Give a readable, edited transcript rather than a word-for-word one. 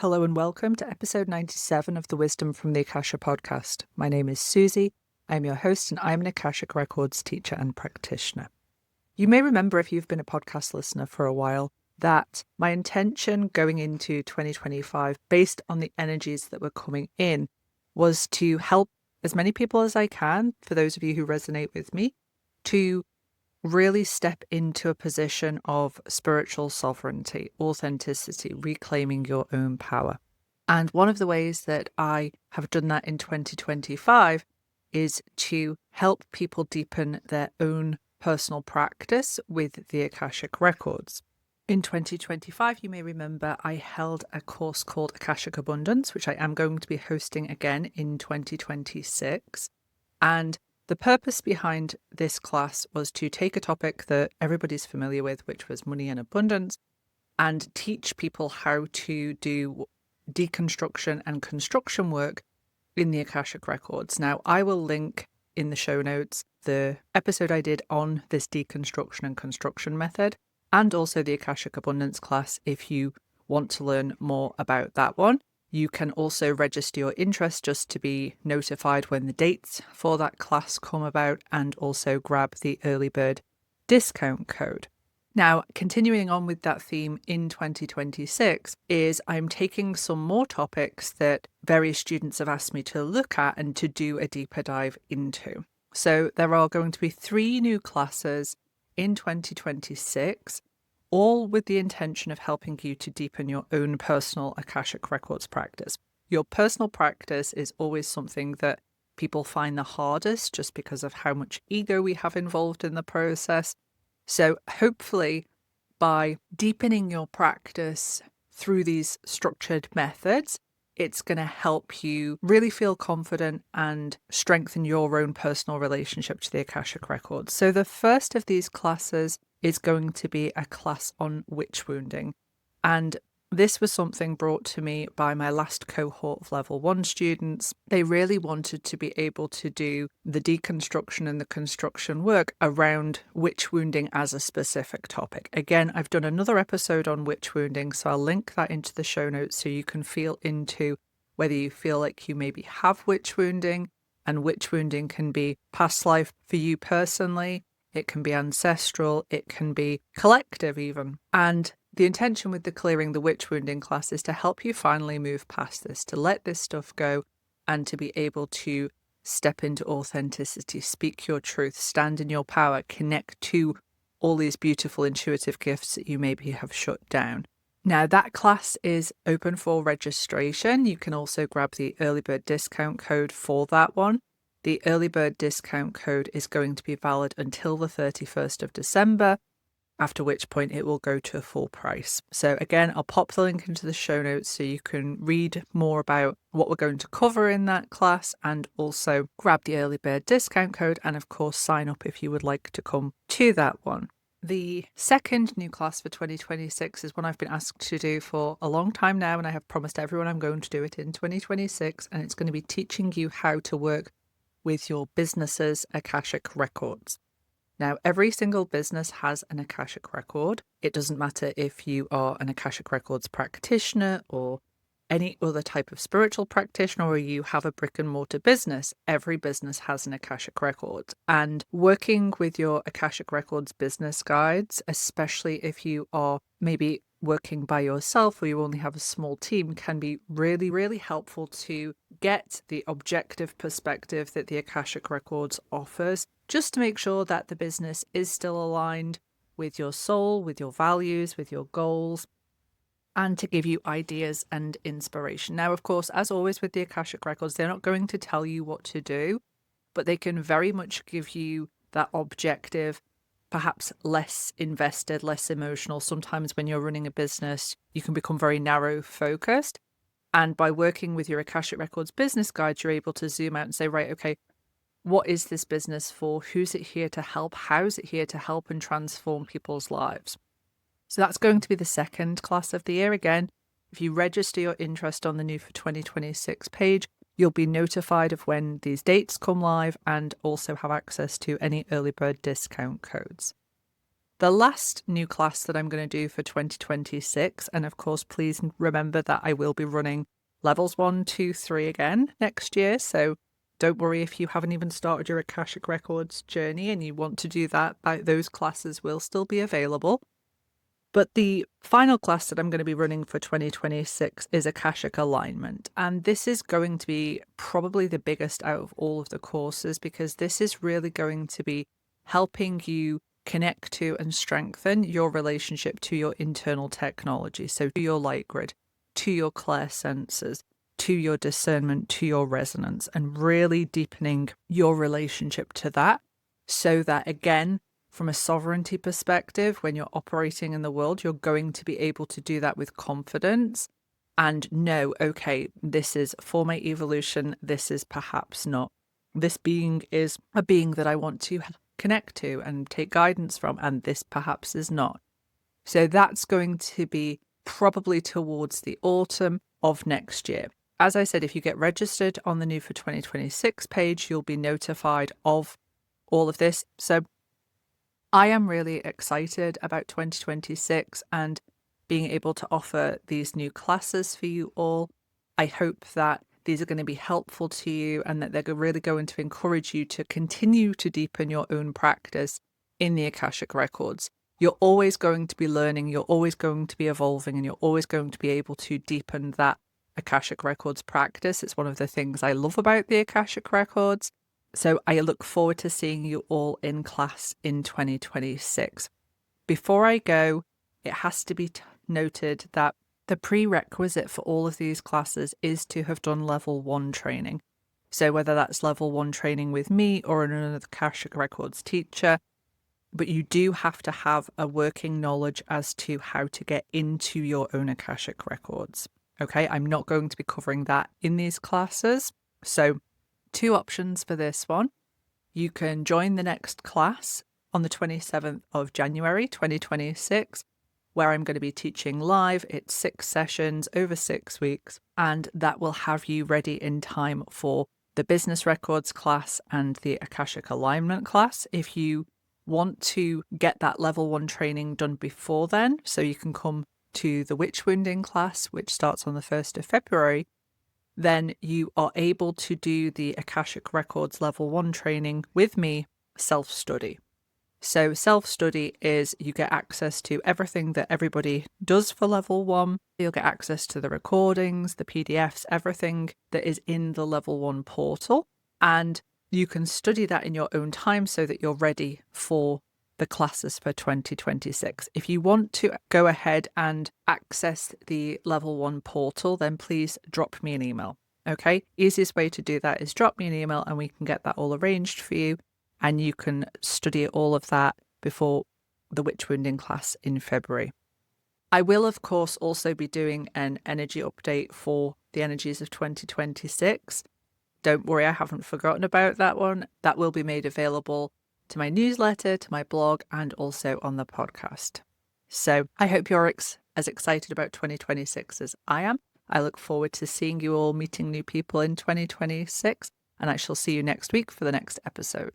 Hello and welcome to episode 97 of the Wisdom from the Akasha podcast. My name is Susie. I'm your host and I'm an Akashic Records teacher and practitioner. You may remember, if you've been a podcast listener for a while, that my intention going into 2025, based on the energies that were coming in, was to help as many people as I can, for those of you who resonate with me, to really step into a position of spiritual sovereignty, authenticity, reclaiming your own power. And one of the ways that I have done that in 2025 is to help people deepen their own personal practice with the Akashic Records. In 2025, you may remember, I held a course called Akashic Abundance, which I am going to be hosting again in 2026. And the purpose behind this class was to take a topic that everybody's familiar with, which was money and abundance, and teach people how to do deconstruction and construction work in the Akashic Records. Now, I will link in the show notes the episode I did on this deconstruction and construction method, and also the Akashic Abundance class if you want to learn more about that one. You can also register your interest just to be notified when the dates for that class come about, and also grab the early bird discount code. Now, continuing on with that theme in 2026 is I'm taking some more topics that various students have asked me to look at and to do a deeper dive into. So there are going to be 3 new classes in 2026, all with the intention of helping you to deepen your own personal Akashic Records practice. Your personal practice is always something that people find the hardest just because of how much ego we have involved in the process. So hopefully, by deepening your practice through these structured methods, it's going to help you really feel confident and strengthen your own personal relationship to the Akashic Records. So the first of these classes is going to be a class on witch wounding. And this was something brought to me by my last cohort of level 1 students. They really wanted to be able to do the deconstruction and the construction work around witch wounding as a specific topic. Again, I've done another episode on witch wounding, so I'll link that into the show notes so you can feel into whether you feel like you maybe have witch wounding, and witch wounding can be past life for you personally. It can be ancestral, it can be collective even. And the intention with the Clearing the Witch Wounding class is to help you finally move past this, to let this stuff go, and to be able to step into authenticity, speak your truth, stand in your power, connect to all these beautiful intuitive gifts that you maybe have shut down. Now, that class is open for registration. You can also grab the early bird discount code for that one. The early bird discount code is going to be valid until the 31st of December, after which point it will go to a full price. So again, I'll pop the link into the show notes so you can read more about what we're going to cover in that class, and also grab the early bird discount code, and of course sign up if you would like to come to that one. The second new class for 2026 is one I've been asked to do for a long time now, and I have promised everyone I'm going to do it in 2026, and it's going to be teaching you how to work with your business's Akashic Records. Now, every single business has an Akashic Record. It doesn't matter if you are an Akashic Records practitioner or any other type of spiritual practitioner, or you have a brick and mortar business. Every business has an Akashic Record. And working with your Akashic Records business guides, especially if you are maybe working by yourself or you only have a small team, can be really, really helpful to get the objective perspective that the Akashic Records offers, just to make sure that the business is still aligned with your soul, with your values, with your goals, and to give you ideas and inspiration. Now, of course, as always with the Akashic Records, they're not going to tell you what to do, but they can very much give you that objective, perhaps less invested, less emotional. Sometimes when you're running a business, you can become very narrow focused. And by working with your Akashic Records business guide, you're able to zoom out and say, right, okay, what is this business for? Who's it here to help? How's it here to help and transform people's lives? So that's going to be the second class of the year. Again, if you register your interest on the New for 2026 page, you'll be notified of when these dates come live and also have access to any early bird discount codes. The last new class that I'm going to do for 2026, and of course, please remember that I will be running levels 1, 2, 3 again next year. So don't worry if you haven't even started your Akashic Records journey and you want to do that, those classes will still be available. But the final class that I'm going to be running for 2026 is Akashic Alignment. And this is going to be probably the biggest out of all of the courses, because this is really going to be helping you connect to and strengthen your relationship to your internal technology. So to your light grid, to your clairsenses, to your discernment, to your resonance, and really deepening your relationship to that, so that, again, from a sovereignty perspective, when you're operating in the world, you're going to be able to do that with confidence and know, okay, this is for my evolution, this is perhaps not. This being is a being that I want to connect to and take guidance from, and this perhaps is not. So that's going to be probably towards the autumn of next year. As I said, if you get registered on the New for 2026 page, you'll be notified of all of this. So I am really excited about 2026 and being able to offer these new classes for you all. I hope that these are going to be helpful to you and that they're really going to encourage you to continue to deepen your own practice in the Akashic Records. You're always going to be learning, you're always going to be evolving, and you're always going to be able to deepen that Akashic Records practice. It's one of the things I love about the Akashic Records. So I look forward to seeing you all in class in 2026. Before I go, it has to be noted that the prerequisite for all of these classes is to have done level 1 training. So whether that's level 1 training with me or another Akashic Records teacher, but you do have to have a working knowledge as to how to get into your own Akashic Records. Okay, I'm not going to be covering that in these classes. So 2 options for this one. You can join the next class on the 27th of January 2026, where I'm going to be teaching live. It's 6 sessions over 6 weeks, and that will have you ready in time for the Business Records class and the Akashic Alignment class. If you want to get that level 1 training done before then, so you can come to the Witch Wounding class, which starts on the 1st of February, then you are able to do the Akashic Records level 1 training with me self-study. So self-study is you get access to everything that everybody does for level 1. You'll get access to the recordings, the PDFs, everything that is in the level 1 portal. And you can study that in your own time so that you're ready for the classes for 2026. If you want to go ahead and access the level 1 portal, then please drop me an email. Okay, easiest way to do that is drop me an email and we can get that all arranged for you, and you can study all of that before the Witch Wounding class in February. I will, of course, also be doing an energy update for the energies of 2026. Don't worry, I haven't forgotten about that one. That will be made available to my newsletter, to my blog, and also on the podcast. So I hope you're as excited about 2026 as I am. I look forward to seeing you all, meeting new people in 2026, and I shall see you next week for the next episode.